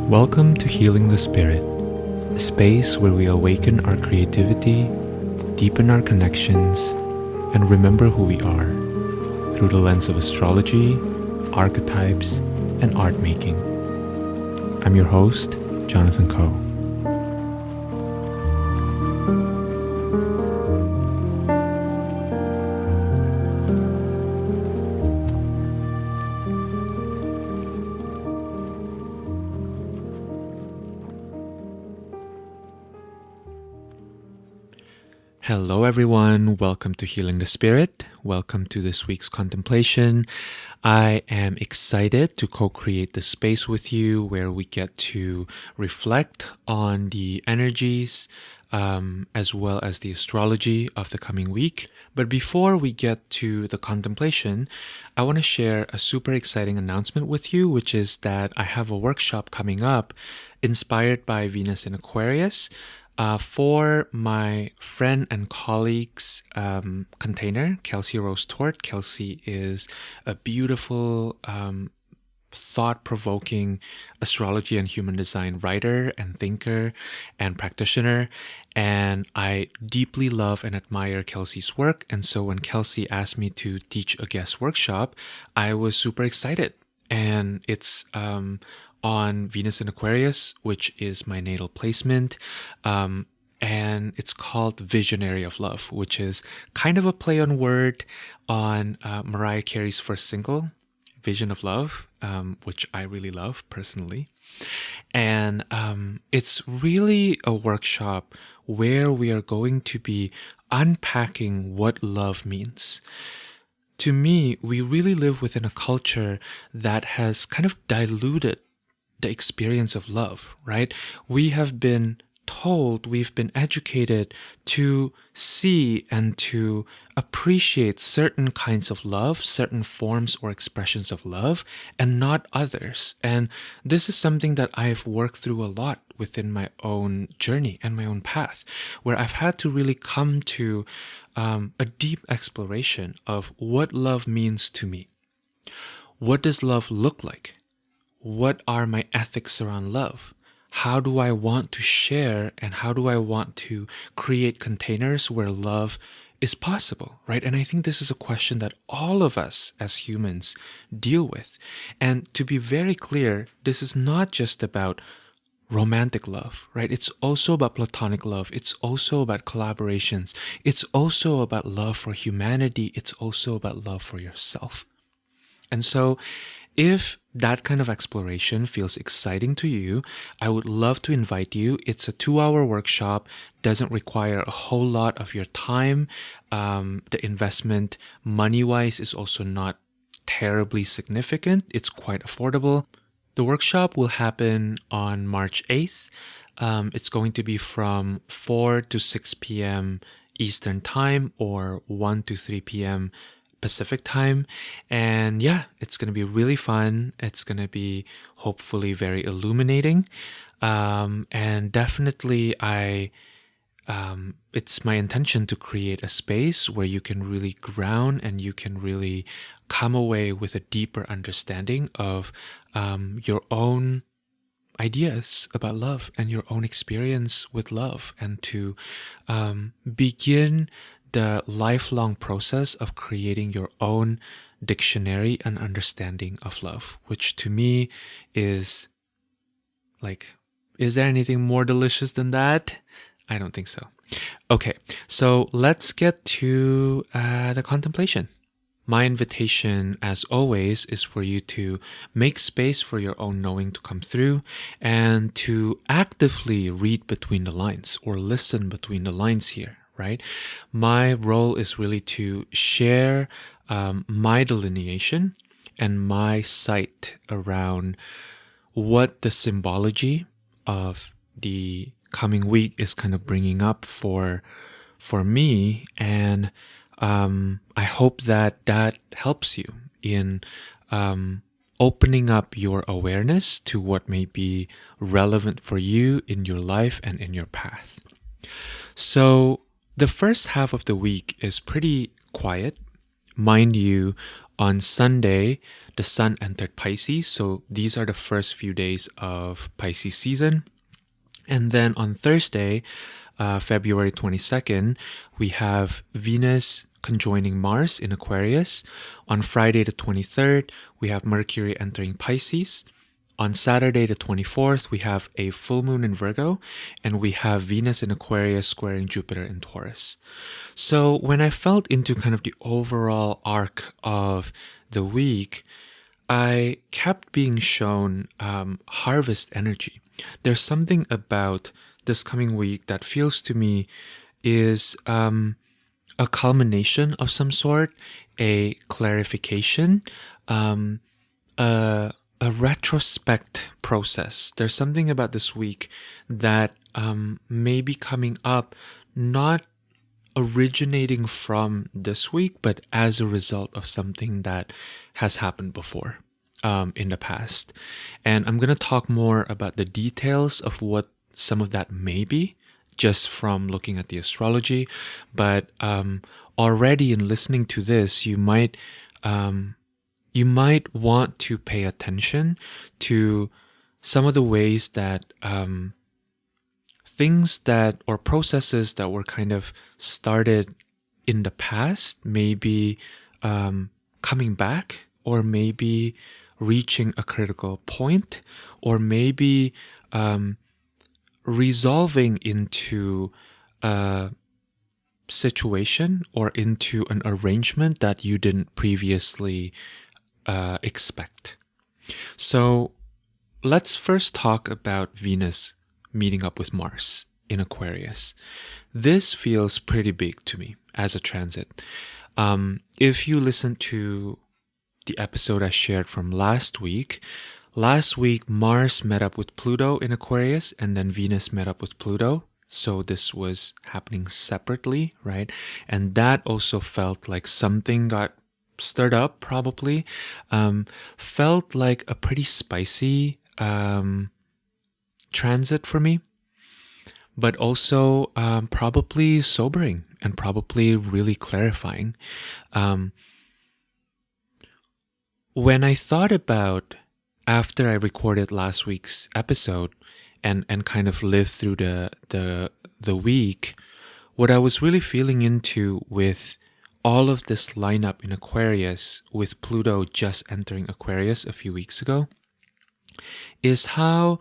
Welcome to Healing the Spirit, a space where we awaken our creativity, deepen our connections, and remember who we are through the lens of astrology, archetypes, and art making. I'm your host, Jonathan Coe. Hello everyone, welcome to Healing the Spirit. Welcome to this week's contemplation. I am excited to co-create the space with you where we get to reflect on the energies as well as the astrology of the coming week. But before we get to the contemplation, I want to share a super exciting announcement with you, which is that I have a workshop coming up inspired by Venus in Aquarius. For my friend and colleague's container, Kelsey Rose Tort. Kelsey is a beautiful, thought-provoking astrology and human design writer and thinker and practitioner. And I deeply love and admire Kelsey's work. And so when Kelsey asked me to teach a guest workshop, I was super excited. And it's on Venus in Aquarius, which is my natal placement. And it's called Visionary of Love, which is kind of a play on word on Mariah Carey's first single, Vision of Love, which I really love personally. And it's really a workshop where we are going to be unpacking what love means. To me, we really live within a culture that has kind of diluted the experience of love, right? We have been told, we've been educated to see and to appreciate certain kinds of love, certain forms or expressions of love, and not others. And this is something that I've worked through a lot within my own journey and my own path, where I've had to really come to a deep exploration of what love means to me. What does love look like? What are my ethics around love? How do I want to share and how do I want to create containers where love is possible, right? And I think this is a question that all of us as humans deal with. And to be very clear, this is not just about romantic love, right? It's also about platonic love. It's also about collaborations. It's also about love for humanity. It's also about love for yourself. And so if that kind of exploration feels exciting to you, I would love to invite you. It's a 2-hour workshop, doesn't require a whole lot of your time. The investment money-wise is also not terribly significant. It's quite affordable. The workshop will happen on March 8th. It's going to be from 4 to 6 p.m. Eastern Time or 1 to 3 p.m. Pacific time. And yeah, it's going to be really fun. It's going to be hopefully very illuminating. And definitely it's my intention to create a space where you can really ground and you can really come away with a deeper understanding of your own ideas about love and your own experience with love, and to begin the lifelong process of creating your own dictionary and understanding of love, which to me is like, is there anything more delicious than that? I don't think so. Okay, so let's get to the contemplation. My invitation, as always, is for you to make space for your own knowing to come through and to actively read between the lines or listen between the lines here, right? My role is really to share my delineation and my sight around what the symbology of the coming week is kind of bringing up for me. And I hope that helps you in opening up your awareness to what may be relevant for you in your life and in your path. So the first half of the week is pretty quiet. Mind you, On Sunday, the sun entered Pisces. So these are the first few days of Pisces season. And then on Thursday, February 22nd, we have Venus conjoining Mars in Aquarius. On Friday the 23rd, we have Mercury entering Pisces. On Saturday the 24th, we have a full moon in Virgo, and we have Venus in Aquarius squaring Jupiter in Taurus. So when I felt into kind of the overall arc of the week, I kept being shown harvest energy. There's something about this coming week that feels to me is a culmination of some sort, a clarification, a retrospect process. There's something about this week that may be coming up, not originating from this week, but as a result of something that has happened before in the past. And I'm going to talk more about the details of what some of that may be, just from looking at the astrology. But already in listening to this, you might want to pay attention to some of the ways that things that or processes that were kind of started in the past may be coming back, or maybe reaching a critical point, or maybe resolving into a situation or into an arrangement that you didn't previously expect. So let's first talk about Venus meeting up with Mars in Aquarius. This feels pretty big to me as a transit. If you listen to the episode I shared from last week Mars met up with Pluto in Aquarius, and then Venus met up with Pluto. So this was happening separately, right? And that also felt like something got stirred up, probably. Felt like a pretty spicy transit for me, but also probably sobering and probably really clarifying. When I thought about, after I recorded last week's episode and kind of lived through the week, what I was really feeling into with all of this lineup in Aquarius, with Pluto just entering Aquarius a few weeks ago, is how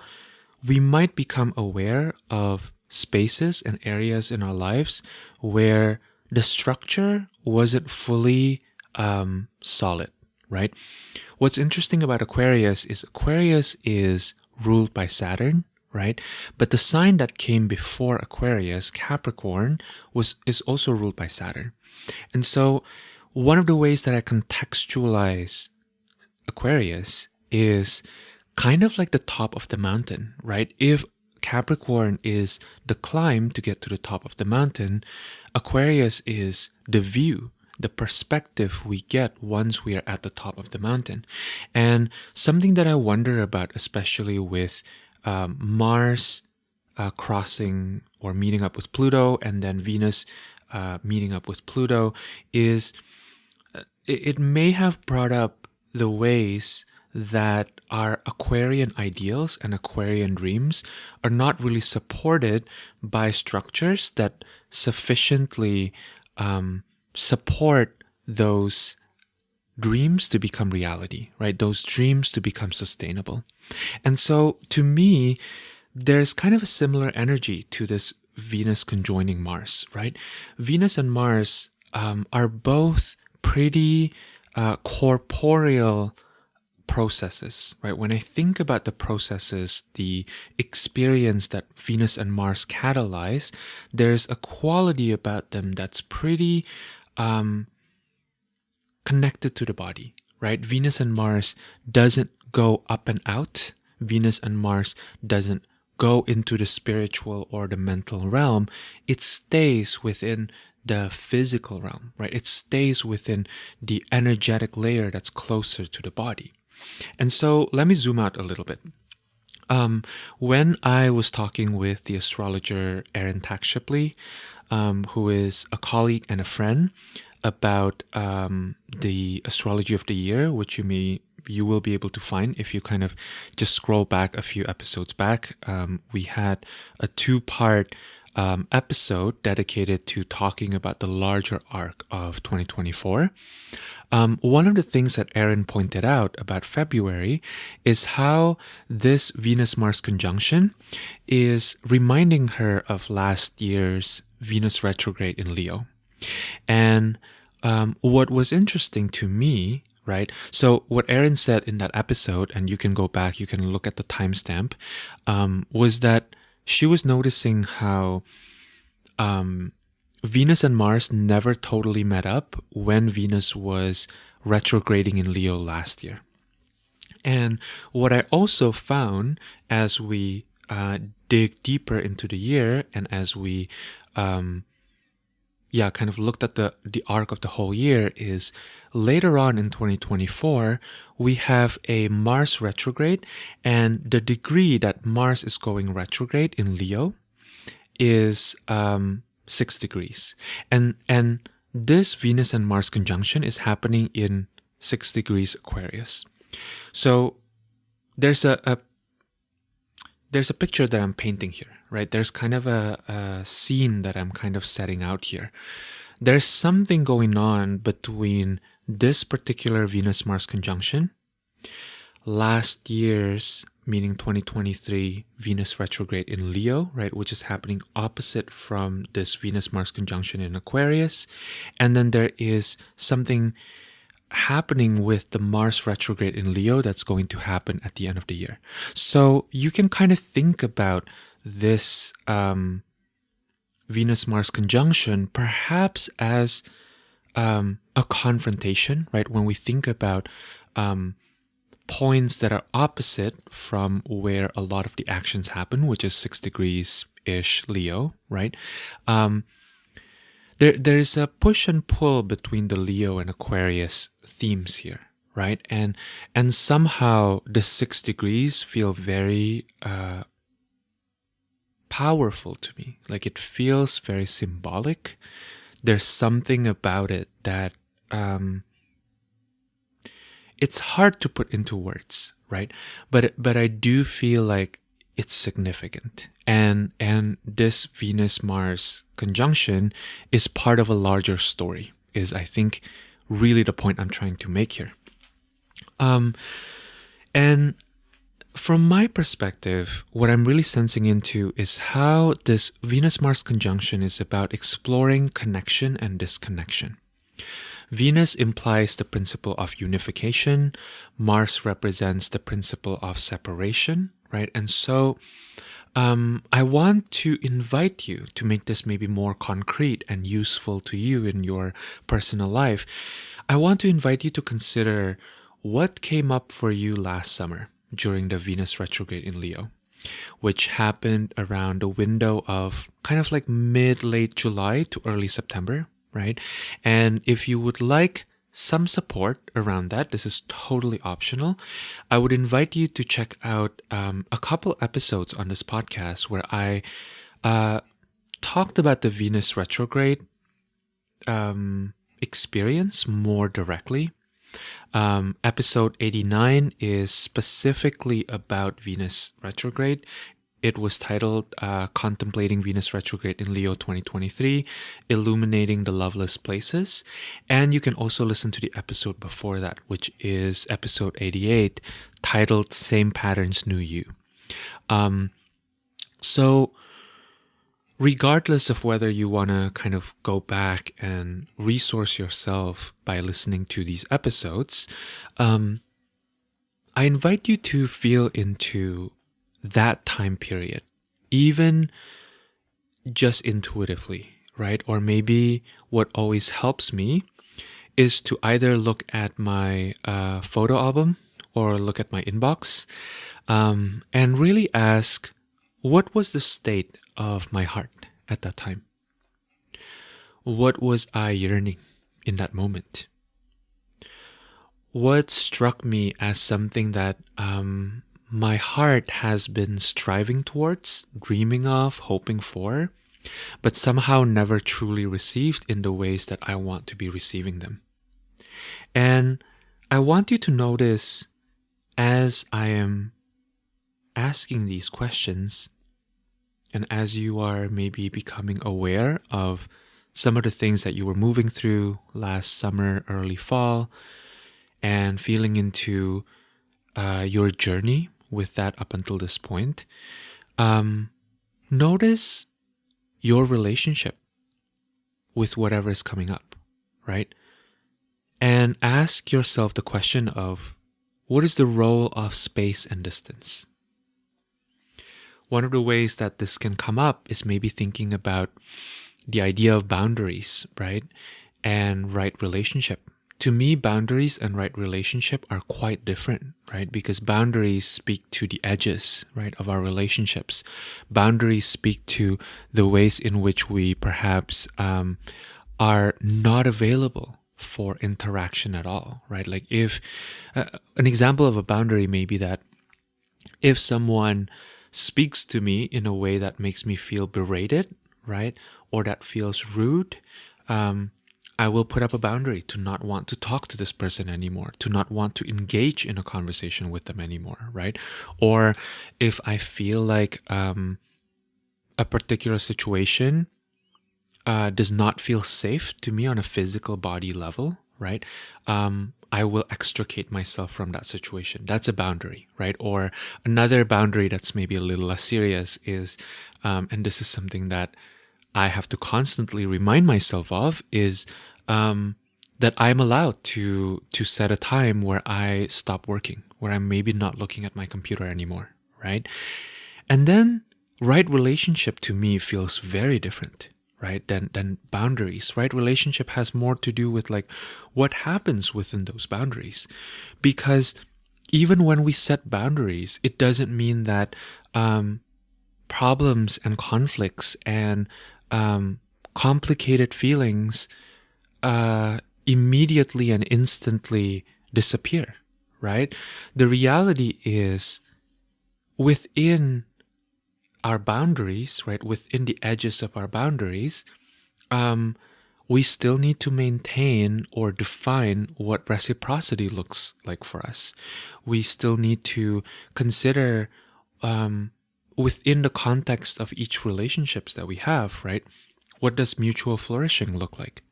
we might become aware of spaces and areas in our lives where the structure wasn't fully solid, right? What's interesting about Aquarius is ruled by Saturn, right? But the sign that came before Aquarius, Capricorn, is also ruled by Saturn. And so one of the ways that I contextualize Aquarius is kind of like the top of the mountain, right? If Capricorn is the climb to get to the top of the mountain, Aquarius is the view, the perspective we get once we are at the top of the mountain. And something that I wonder about, especially with Mars crossing or meeting up with Pluto, and then Venus meeting up with Pluto, is it may have brought up the ways that our Aquarian ideals and Aquarian dreams are not really supported by structures that sufficiently support those dreams to become reality, right? Those dreams to become sustainable. And so to me, there's kind of a similar energy to this Venus conjoining Mars, right? Venus and Mars are both pretty corporeal processes, right? When I think about the processes, the experience that Venus and Mars catalyze, there's a quality about them that's pretty connected to the body, right? Venus and Mars doesn't go up and out. Venus and Mars doesn't go into the spiritual or the mental realm. It stays within the physical realm, right? It stays within the energetic layer that's closer to the body. And so let me zoom out a little bit. When I was talking with the astrologer Erin Tack Shipley, who is a colleague and a friend, about the astrology of the year, which you will be able to find if you kind of just scroll back a few episodes back. We had a 2-part episode dedicated to talking about the larger arc of 2024. One of the things that Erin pointed out about February is how this Venus-Mars conjunction is reminding her of last year's Venus retrograde in Leo. And what was interesting to me, right? So what Erin said in that episode, and you can go back, you can look at the timestamp, was that she was noticing how Venus and Mars never totally met up when Venus was retrograding in Leo last year. And what I also found as we dig deeper into the year and as we kind of looked at the arc of the whole year is later on in 2024, we have a Mars retrograde, and the degree that Mars is going retrograde in Leo is 6 degrees. And this Venus and Mars conjunction is happening in 6 degrees Aquarius. So there's a picture that I'm painting here, right? There's kind of a scene that I'm kind of setting out here. There's something going on between this particular Venus-Mars conjunction, last year's, meaning 2023, Venus retrograde in Leo, right, which is happening opposite from this Venus-Mars conjunction in Aquarius, and then there is something happening with the Mars retrograde in Leo that's going to happen at the end of the year. So you can kind of think about this Venus-Mars conjunction perhaps as a confrontation, right? When we think about points that are opposite from where a lot of the actions happen, which is 6 degrees-ish Leo, right? There's a push and pull between the Leo and Aquarius themes here, right? And somehow the 6 degrees feel very powerful to me. Like it feels very symbolic. There's something about it that it's hard to put into words, right? But I do feel like it's significant. And this Venus-Mars conjunction is part of a larger story, is I think really the point I'm trying to make here. And from my perspective, what I'm really sensing into is how this Venus-Mars conjunction is about exploring connection and disconnection. Venus implies the principle of unification. Mars represents the principle of separation, right? And so I want to invite you to make this maybe more concrete and useful to you in your personal life. I want to invite you to consider what came up for you last summer during the Venus retrograde in Leo, which happened around the window of kind of like mid-late July to early September, right? And if you would like some support around that, this is totally optional. I would invite you to check out a couple episodes on this podcast where I talked about the Venus retrograde experience more directly. Episode 89 is specifically about Venus retrograde. It was titled Contemplating Venus Retrograde in Leo 2023, Illuminating the Loveless Places. And you can also listen to the episode before that, which is episode 88, titled Same Patterns, New You. So regardless of whether you want to kind of go back and resource yourself by listening to these episodes, I invite you to feel into that time period, even just intuitively, right? Or maybe what always helps me is to either look at my photo album or look at my inbox and really ask, what was the state of my heart at that time? What was I yearning in that moment? What struck me as something that my heart has been striving towards, dreaming of, hoping for, but somehow never truly received in the ways that I want to be receiving them. And I want you to notice, as I am asking these questions, and as you are maybe becoming aware of some of the things that you were moving through last summer, early fall, and feeling into your journey with that up until this point, notice your relationship with whatever is coming up, right? And ask yourself the question of, what is the role of space and distance? One of the ways that this can come up is maybe thinking about the idea of boundaries, right? And right relationship. To me, boundaries and right relationship are quite different, right? Because boundaries speak to the edges, right, of our relationships. Boundaries speak to the ways in which we perhaps are not available for interaction at all, right? Like if an example of a boundary may be that if someone speaks to me in a way that makes me feel berated, right, or that feels rude, I will put up a boundary to not want to talk to this person anymore, to not want to engage in a conversation with them anymore, right? Or if I feel like a particular situation does not feel safe to me on a physical body level, right? I will extricate myself from that situation. That's a boundary, right? Or another boundary that's maybe a little less serious is, and this is something that I have to constantly remind myself of, is that I'm allowed to set a time where I stop working, where I'm maybe not looking at my computer anymore, right? And then right relationship to me feels very different, right, than boundaries. Right relationship has more to do with like what happens within those boundaries. Because even when we set boundaries, it doesn't mean that problems and conflicts and complicated feelings immediately and instantly disappear, right? The reality is, within our boundaries, right, within the edges of our boundaries, we still need to maintain or define what reciprocity looks like for us. We still need to consider within the context of each relationships that we have, right? What does mutual flourishing look like?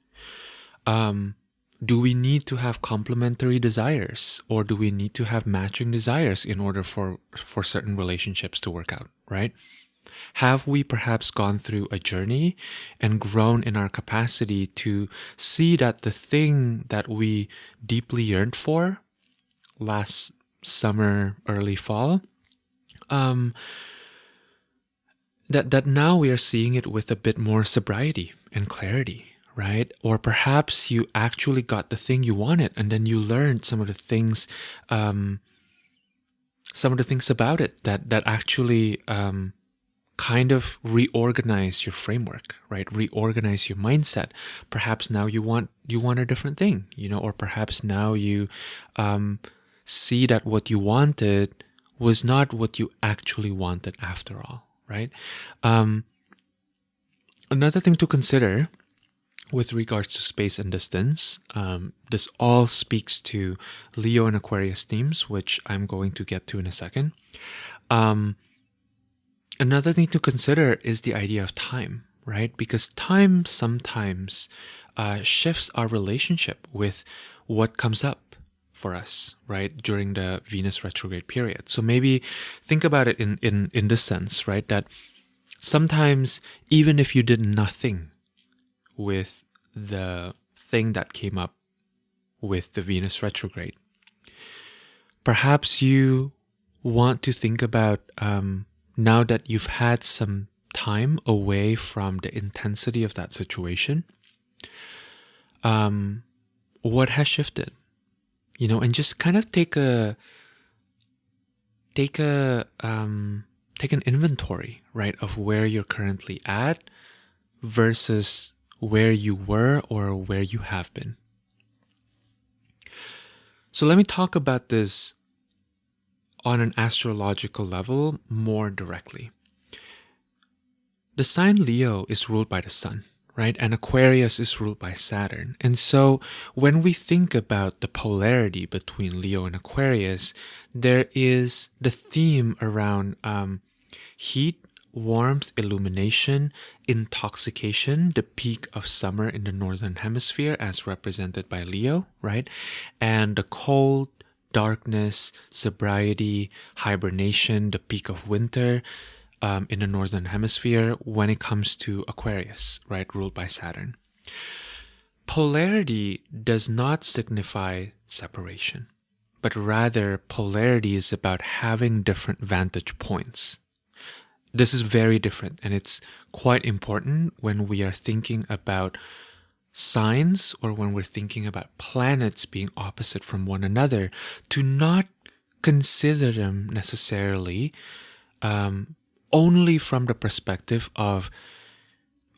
Do we need to have complementary desires, or do we need to have matching desires in order for certain relationships to work out, right? Have we perhaps gone through a journey and grown in our capacity to see that the thing that we deeply yearned for last summer, early fall, that now we are seeing it with a bit more sobriety and clarity, right? Or perhaps you actually got the thing you wanted, and then you learned some of the things about it that actually kind of reorganize your framework, right? Reorganize your mindset. Perhaps now you want a different thing, or perhaps now you see that what you wanted was not what you actually wanted after all, right? Another thing to consider with regards to space and distance, this all speaks to Leo and Aquarius themes, which I'm going to get to in a second. Another thing to consider is the idea of time, right? Because time sometimes shifts our relationship with what comes up for us, right, during the Venus retrograde period. So maybe think about it in this sense, right, that sometimes even if you did nothing with the thing that came up with the Venus retrograde, perhaps you want to think about now that you've had some time away from the intensity of that situation, what has shifted, and just kind of take an inventory, right, of where you're currently at versus where you were or where you have been. So let me talk about this on an astrological level more directly. The sign Leo is ruled by the sun, right? And Aquarius is ruled by Saturn. And so when we think about the polarity between Leo and Aquarius, there is the theme around heat, warmth, illumination, intoxication, the peak of summer in the northern hemisphere as represented by Leo, right? And the cold, darkness, sobriety, hibernation, the peak of winter in the northern hemisphere when it comes to Aquarius, right, ruled by Saturn. Polarity does not signify separation, but rather polarity is about having different vantage points. This is very different, and it's quite important when we are thinking about signs or when we're thinking about planets being opposite from one another, to not consider them necessarily only from the perspective of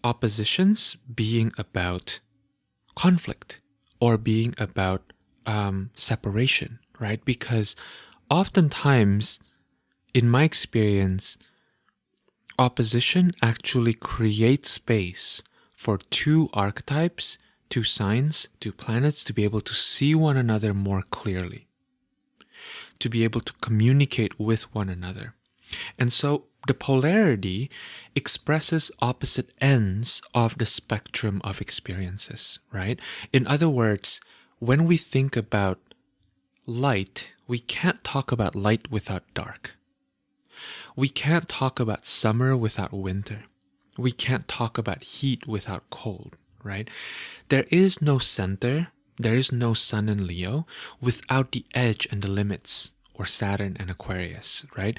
oppositions being about conflict or being about separation, right? Because oftentimes, in my experience, opposition actually creates space for two archetypes, two signs, two planets to be able to see one another more clearly, to be able to communicate with one another. And so the polarity expresses opposite ends of the spectrum of experiences, right? In other words, when we think about light, we can't talk about light without dark. We can't talk about summer without winter. We can't talk about heat without cold, right? There is no center, there is no sun in Leo without the edge and the limits, or Saturn and Aquarius, right?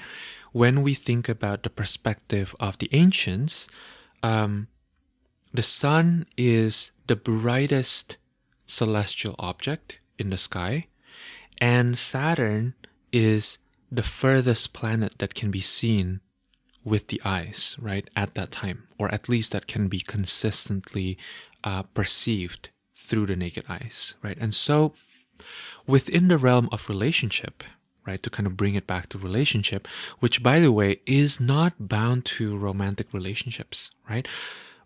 When we think about the perspective of the ancients, the sun is the brightest celestial object in the sky, and Saturn is the furthest planet that can be seen with the eyes, right, at that time, or at least that can be consistently perceived through the naked eyes, right? And so within the realm of relationship, right, to kind of bring it back to relationship, which by the way is not bound to romantic relationships, right?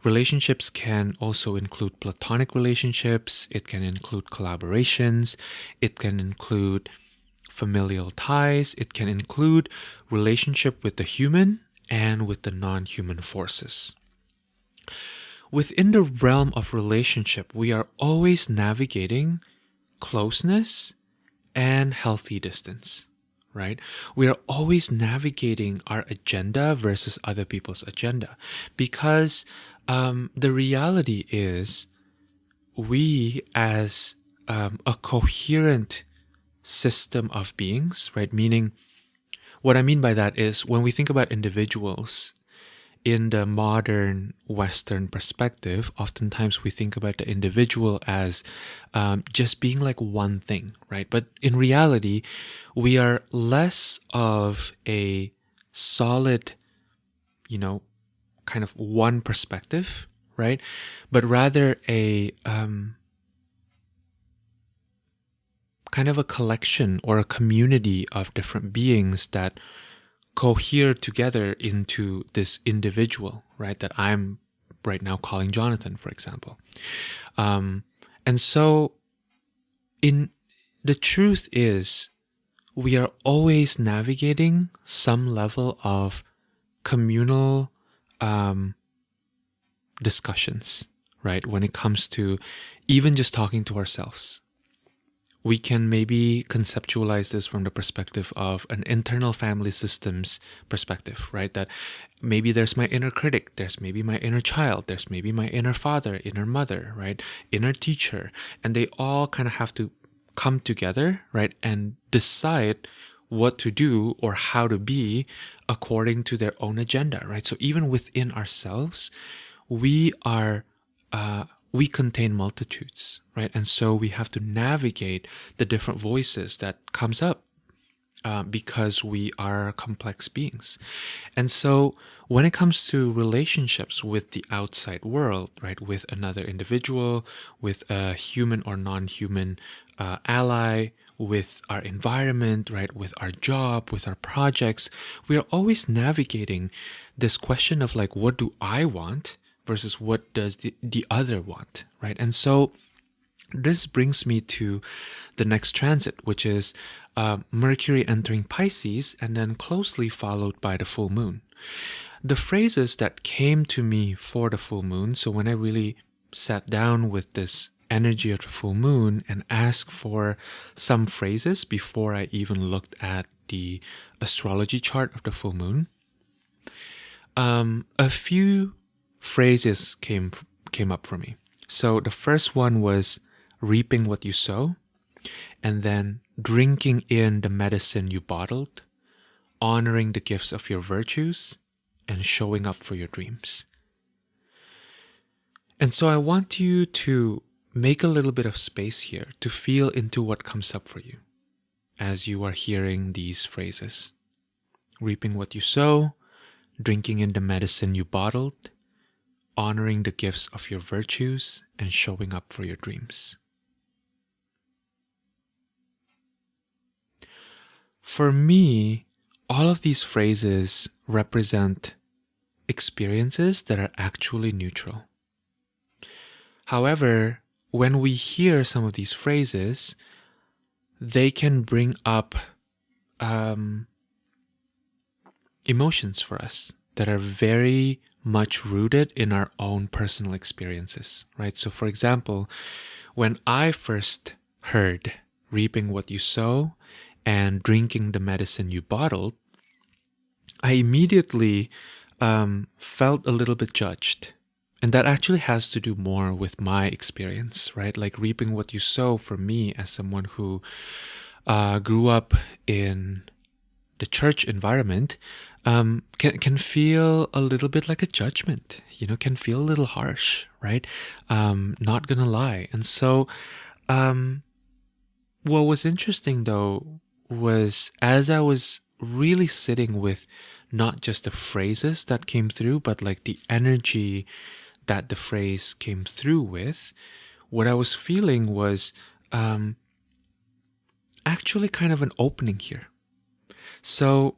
Relationships can also include platonic relationships, it can include collaborations, it can include familial ties, it can include relationship with the human and with the non-human forces. Within the realm of relationship, we are always navigating closeness and healthy distance, right? We are always navigating our agenda versus other people's agenda, because the reality is we as a coherent system of beings, right? Meaning, what I mean by that is when we think about individuals in the modern Western perspective, oftentimes we think about the individual as just being like one thing, right? But in reality, we are less of a solid, kind of one perspective, right? But rather a kind of a collection or a community of different beings that cohere together into this individual, right? That I'm right now calling Jonathan, for example. And so the truth is, we are always navigating some level of communal discussions, right? When it comes to even just talking to ourselves. We can maybe conceptualize this from the perspective of an internal family systems perspective, right? That maybe there's my inner critic, there's maybe my inner child, there's maybe my inner father, inner mother, right? Inner teacher. And they all kind of have to come together, right? And decide what to do or how to be according to their own agenda, right? So even within ourselves, we contain multitudes, right? And so we have to navigate the different voices that comes up because we are complex beings. And so when it comes to relationships with the outside world, right, with another individual, with a human or non-human ally, with our environment, right, with our job, with our projects, we are always navigating this question of like, what do I want versus what does the other want, right? And so this brings me to the next transit, which is Mercury entering Pisces and then closely followed by the full moon. The phrases that came to me for the full moon, so when I really sat down with this energy of the full moon and asked for some phrases before I even looked at the astrology chart of the full moon, a few phrases came up for me. So the first one was reaping what you sow, and then drinking in the medicine you bottled, honoring the gifts of your virtues, and showing up for your dreams. And so I want you to make a little bit of space here to feel into what comes up for you as you are hearing these phrases. Reaping what you sow, drinking in the medicine you bottled, honoring the gifts of your virtues, and showing up for your dreams. For me, all of these phrases represent experiences that are actually neutral. However, when we hear some of these phrases, they can bring up emotions for us that are very much rooted in our own personal experiences, right? So for example, when I first heard reaping what you sow and drinking the medicine you bottled, I immediately felt a little bit judged. And that actually has to do more with my experience, right? Like reaping what you sow for me as someone who grew up in the church environment can feel a little bit like a judgment, can feel a little harsh, right? Not gonna lie. And so what was interesting though was as I was really sitting with not just the phrases that came through, but like the energy that the phrase came through with, what I was feeling was actually kind of an opening here. So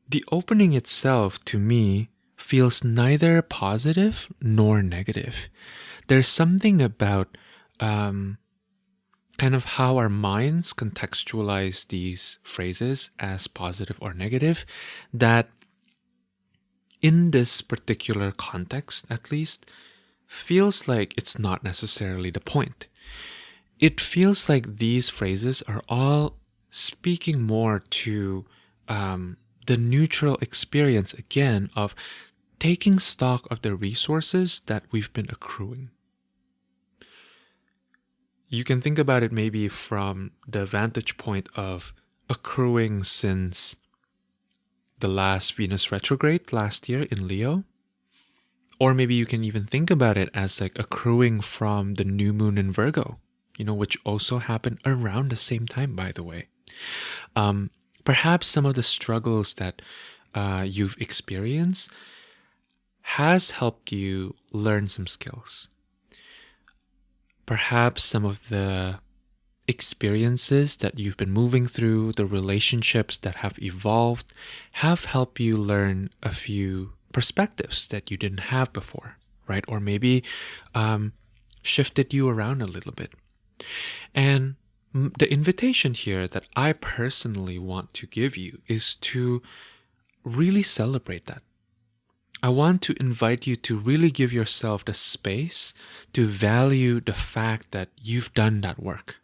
the opening itself to me feels neither positive nor negative. There's something about kind of how our minds contextualize these phrases as positive or negative that in this particular context, at least, feels like it's not necessarily the point. It feels like these phrases are all speaking more to the neutral experience, again, of taking stock of the resources that we've been accruing. You can think about it maybe from the vantage point of accruing since the last Venus retrograde last year in Leo. Or maybe you can even think about it as like accruing from the new moon in Virgo, which also happened around the same time, by the way. Perhaps some of the struggles that you've experienced has helped you learn some skills. Perhaps some of the experiences that you've been moving through, the relationships that have evolved, have helped you learn a few perspectives that you didn't have before, right? Or maybe shifted you around a little bit. And the invitation here that I personally want to give you is to really celebrate that. I want to invite you to really give yourself the space to value the fact that you've done that work.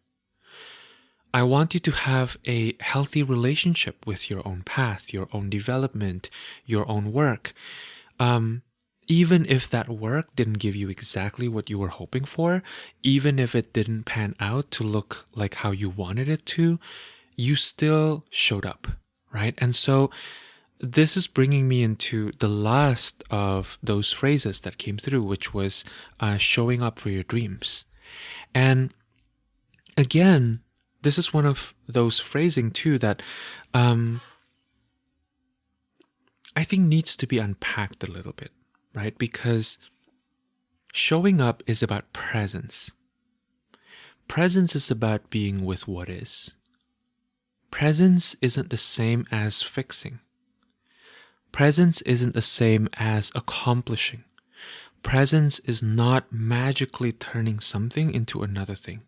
I want you to have a healthy relationship with your own path, your own development, your own work. Even if that work didn't give you exactly what you were hoping for, even if it didn't pan out to look like how you wanted it to, you still showed up, right? And so this is bringing me into the last of those phrases that came through, which was showing up for your dreams. And again, this is one of those phrasing too that I think needs to be unpacked a little bit, right? Because showing up is about presence. presence is about being with what is. Presence isn't the same as fixing. Presence isn't the same as accomplishing. Presence is not magically turning something into another thing.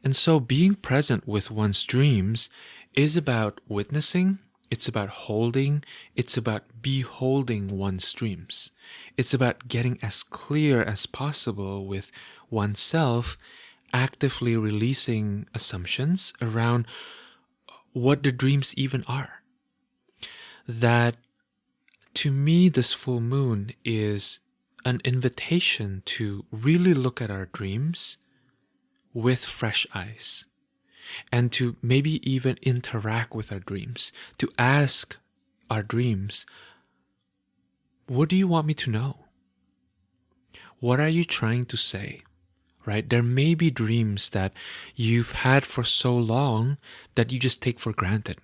And so being present with one's dreams is about witnessing, it's about holding, it's about beholding one's dreams. It's about getting as clear as possible with oneself, actively releasing assumptions around what the dreams even are. That, to me, this full moon is an invitation to really look at our dreams with fresh eyes, and to maybe even interact with our dreams, to ask our dreams, what do you want me to know? What are you trying to say? Right? There may be dreams that you've had for so long that you just take for granted.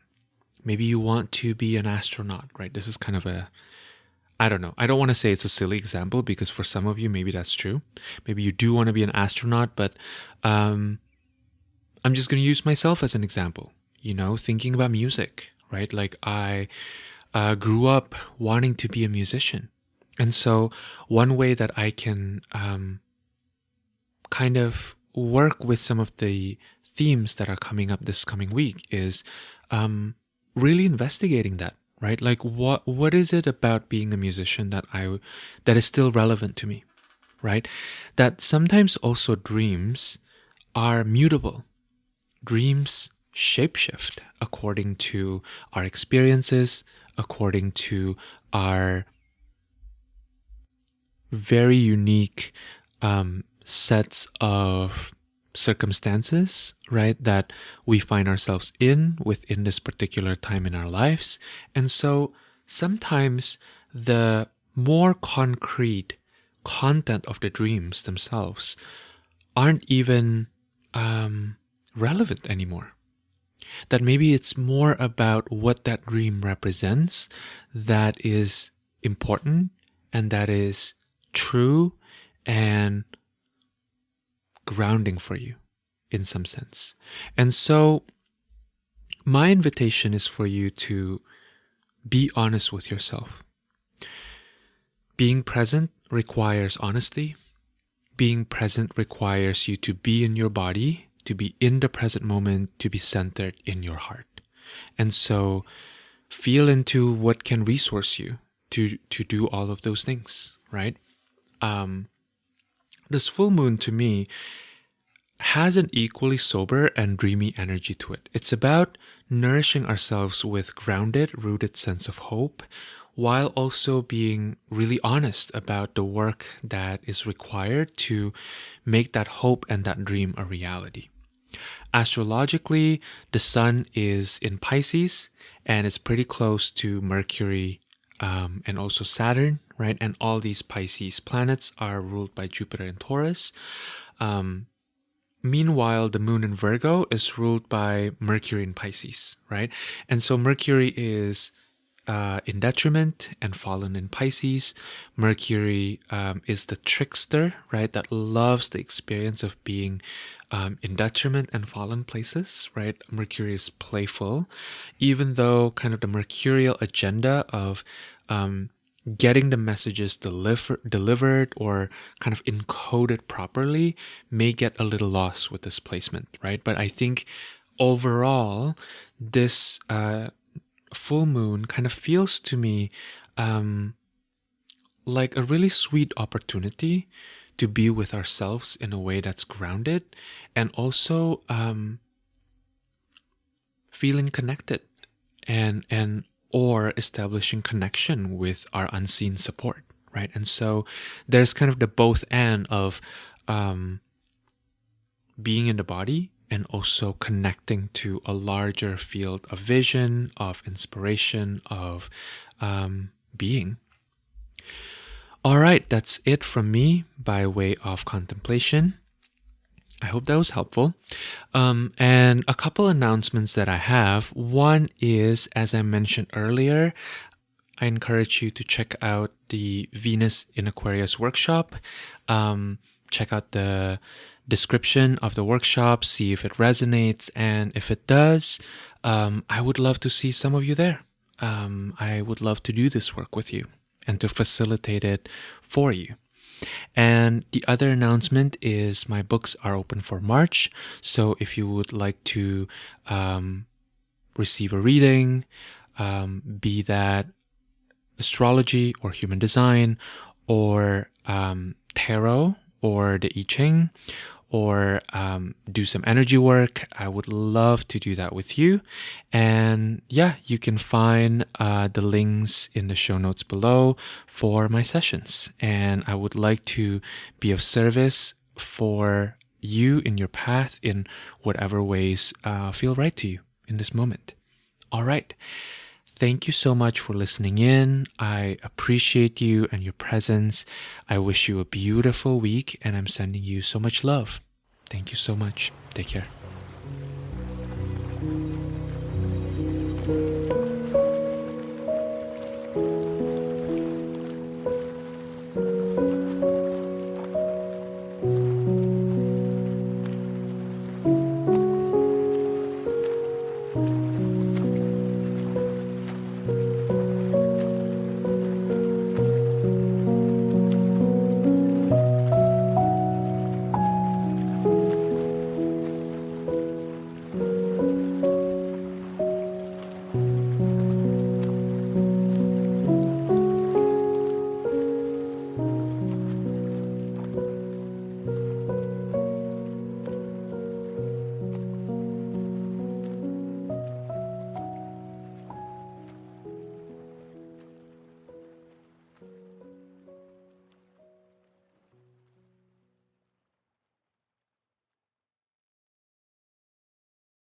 Maybe you want to be an astronaut, right? This is kind of I don't know. I don't want to say it's a silly example, because for some of you, maybe that's true. Maybe you do want to be an astronaut, but I'm just going to use myself as an example, thinking about music, right? Like I grew up wanting to be a musician. And so one way that I can kind of work with some of the themes that are coming up this coming week is really investigating that. Right? Like what is it about being a musician that is still relevant to me? Right? That sometimes also dreams are mutable. Dreams shapeshift according to our experiences, according to our very unique sets of circumstances, right, that we find ourselves in within this particular time in our lives. And so sometimes the more concrete content of the dreams themselves aren't even relevant anymore. That maybe it's more about what that dream represents that is important and that is true and grounding for you in some sense. And so my invitation is for you to be honest with yourself. Being present requires honesty. Being present requires you to be in your body, to be in the present moment, to be centered in your heart. And so feel into what can resource you to do all of those things, right? This full moon to me has an equally sober and dreamy energy to it. It's about nourishing ourselves with grounded, rooted sense of hope, while also being really honest about the work that is required to make that hope and that dream a reality. Astrologically, the sun is in Pisces, and it's pretty close to Mercury and also Saturn, right? And all these Pisces planets are ruled by Jupiter and Taurus. Meanwhile, the moon in Virgo is ruled by Mercury in Pisces, right? And so Mercury is in detriment and fallen in Pisces. Mercury is the trickster, right? That loves the experience of being in detriment and fallen places, right? Mercury is playful, even though kind of the mercurial agenda of getting the messages delivered or kind of encoded properly may get a little lost with this placement, right? But I think overall, this full moon kind of feels to me like a really sweet opportunity to be with ourselves in a way that's grounded and also feeling connected and or establishing connection with our unseen support, right? And so there's kind of the both and of being in the body and also connecting to a larger field of vision, of inspiration, of being. All right, that's it from me by way of contemplation. I hope that was helpful. And a couple announcements that I have. One is, as I mentioned earlier, I encourage you to check out the Venus in Aquarius workshop. check out the description of the workshop, see if it resonates, and if it does, I would love to see some of you there. I would love to do this work with you and to facilitate it for you. And the other announcement is my books are open for March. So if you would like to receive a reading, be that astrology or human design or tarot or the I Ching, or do some energy work, I would love to do that with you. And yeah, you can find the links in the show notes below for my sessions. And I would like to be of service for you in your path in whatever ways feel right to you in this moment. All right. Thank you so much for listening in. I appreciate you and your presence. I wish you a beautiful week, and I'm sending you so much love. Thank you so much. Take care.